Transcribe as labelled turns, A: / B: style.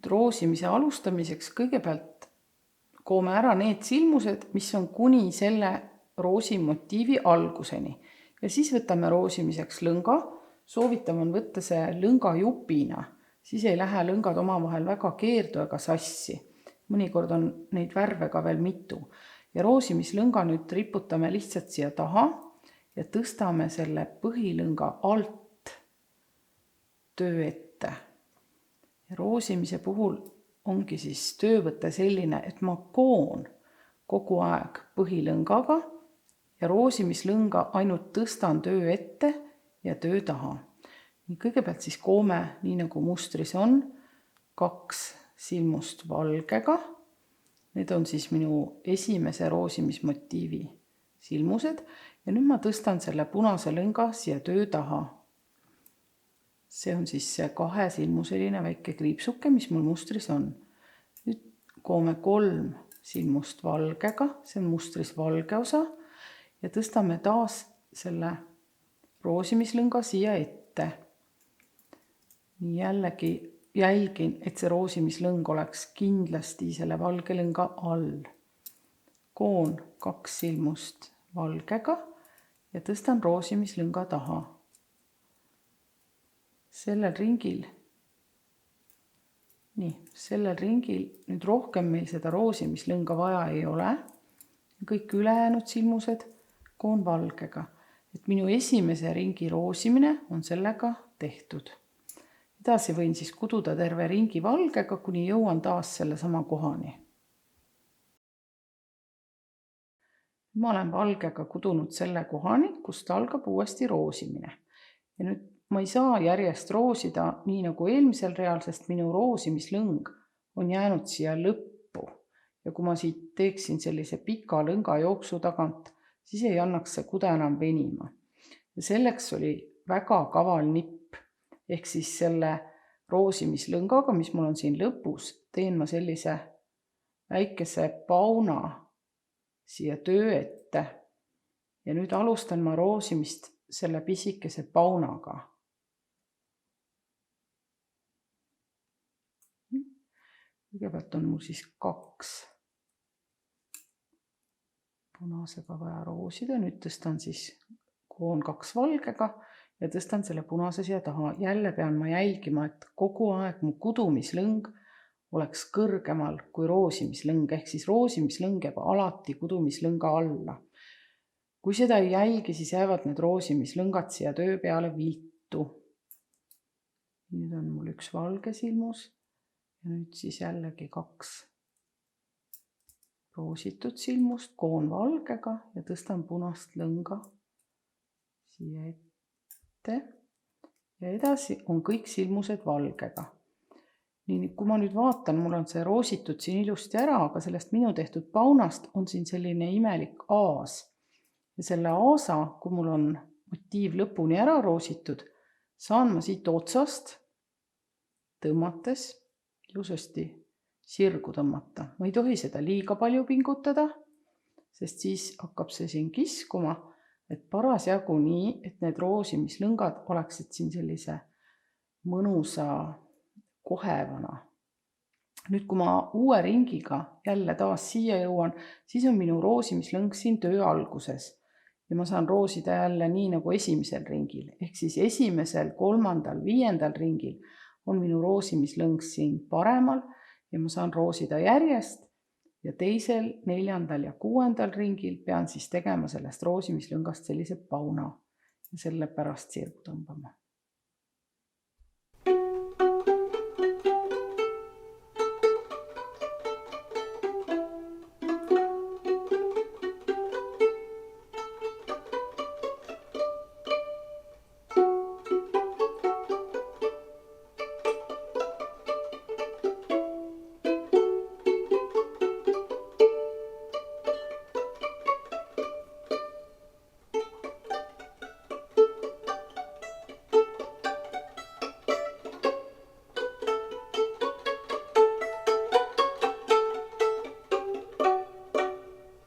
A: Roosimise alustamiseks kõigepealt koome ära need silmused, mis on kuni selle roosimotiivi alguseni. Ja siis võtame roosimiseks lõnga. Soovitav on võtta see lõnga jupina, siis ei lähe lõngad omavahel väga keerdu ega sassi. Mõnikord on neid värve ka veel mitu. Ja roosimislõnga nüüd riputame lihtsalt siia taha ja tõstame selle põhilõnga alt töö ette. Ja roosimise puhul ongi siis töövõte selline, et ma koon kogu aeg põhilõngaga ja roosimislõnga ainult tõstan töö ette ja töö taha. Kõigepealt siis koome, nii nagu mustris on, 2 silmust valgega. Need on siis minu esimese roosimismotiivi silmused ja nüüd ma tõstan selle punase lõnga siia töö taha. See on siis see 2 silmuseline väike kriipsuke, mis mul mustris on. Nüüd koome 3 silmust valgega, see on mustris valge osa ja tõstame taas selle roosimislõnga siia ette. Nii jällegi jälgin, et see roosimislõng oleks kindlasti selle valge lõnga all. Koon 2 silmust valgega ja tõstan roosimislõnga taha. Sellel ringil nüüd rohkem meil seda roosimislõnga vaja ei ole. Kõik ülejäänud silmused koon valgega. Et minu esimese ringi roosimine on sellega tehtud. Edasi võin siis kududa terve ringi valgega, kuni jõuan taas selle sama kohani. Ma olen valgega kudunud selle kohani, kust algab uuesti roosimine. Ja nüüd ma ei saa järjest roosida nii nagu eelmisel real, sest minu roosimislõng on jäänud siia lõppu. Ja kui ma siit teeksin sellise pika lõnga jooksu tagant, siis ei annaks see kude enam venima. Ja selleks oli väga kaval nipp. Ehk siis selle roosimislõngaga, mis mul on siin lõpus, teen ma sellise väikese pauna siia töö ette. Ja nüüd alustan ma roosimist selle pisikese paunaga. Kõigepealt on mul siis 2 punasega vaja roosida. Nüüd tõstan siis koon 2 valgega ja tõstan selle punase siia taha. Jälle pean ma jälgima, et kogu aeg mu kudumislõng oleks kõrgemal kui roosimislõng. Ehk siis roosimislõng jääb alati kudumislõnga alla. Kui seda ei jälgi, siis jäävad need roosimislõngad siia töö peale viltu. Nüüd on mul 1 valge silmus. Ja nüüd siis jällegi 2 roositud silmust, koon valgega ja tõstan punast lõnga siia ette. Ja edasi on kõik silmused valgega. Nii, kui ma nüüd vaatan, mul on see roositud siin ilusti ära, aga sellest minu tehtud paunast on siin selline imelik aas. Ja selle aasa, kui mul on motiiv lõpuni ära roositud, saan ma siit otsast tõmmates ilusasti sirgu tõmmata. Ma ei tohi seda liiga palju pingutada, sest siis hakkab see siin kiskuma, et parasjagu nii, et need roosimislõngad oleksid siin sellise mõnusa kohevana. Nüüd, kui ma uue ringiga jälle taas siia jõuan, siis on minu roosimislõng siin töö alguses. Ja ma saan roosida jälle nii nagu esimesel ringil. Ehk siis esimesel, 3., 5. ringil on minu roosimislõng siin paremal ja ma saan roosida järjest ja 2., 4. ja 6. ringil pean siis tegema sellest roosimislõngast sellise pauna ja selle pärast sirgu tõmbama.